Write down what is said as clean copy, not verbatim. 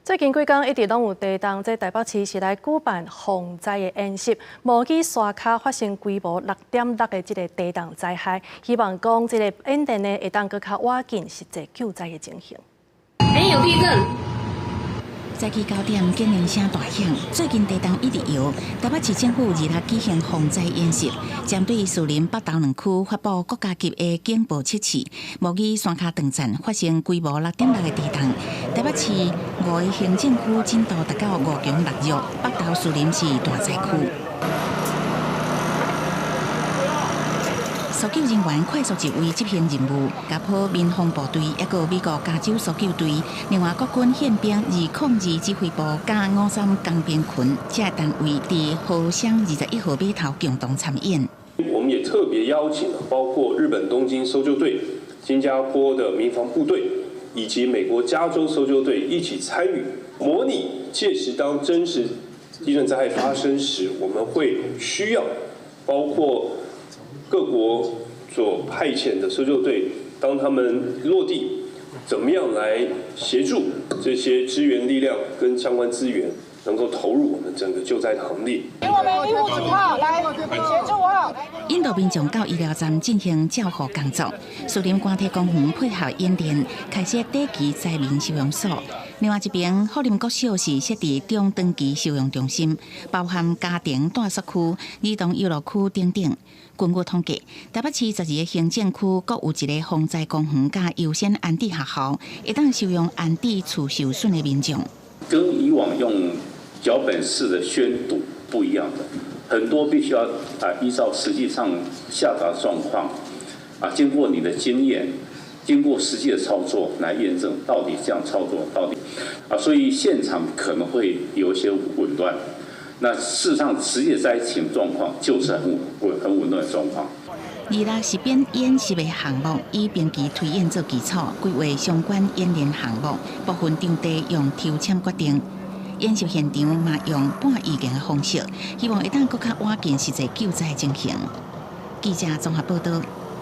最近几天一直拢有地动，在台北市是来举办防灾的演习。模拟山脚发生规模6.6的这个地动灾害，希望讲这个演练呢会当更较晚进实际救灾的情形。没有地震。 早起9点，警铃声大响。最近地动一直摇，台北市政府日前举行防灾演习，针对士林北投两区发布国家级的警报测试。模拟山脚场站发生规模6.6的地动，台北市5个行政区震度达到5强6弱，北投、士林是大灾区。 搜救人员快速入位执行任务，加破民防部队，也有美国加州搜救队，另外国军宪兵202指挥部加53工兵群，这些单位伫河乡21号码头共同参演。我们也特别邀请了包括日本东京搜救队、新加坡的民防部队以及美国加州搜救队一起参与，模拟届时当真实地震灾害发生时，我们会需要包括 各国所派遣的搜救队，当他们落地，怎么样来协助这些支援力量跟相关资源，能够投入我们整个救灾的行列。给我们159号来协助我。引导民众到医疗站进行照护工作。士林官体公园配合演练，开设第期灾民收容所。 另外一边，福林国小是设置中长期收容中心，包含家庭住宿区、儿童游乐区等等。根据统计，台北市12个行政区各有一个防灾公园加优先安置学校，会当收容安置厝受损的民众。跟以往用脚本式的宣读不一样的，很多必须要依照实际上下达状况经过你的经验。 经过实际的操作来验证，到底这样操作到底所以现场可能会有一些紊乱。那事实上，实际的灾情状况就是很紊乱的状况。26是编演习的项目，以编辑推演做基础，规划相关演练项目，部分场地用抽签决定。演习现场嘛用半预警的方式，希望会当更较晚近实际救灾进行。记者综合报道。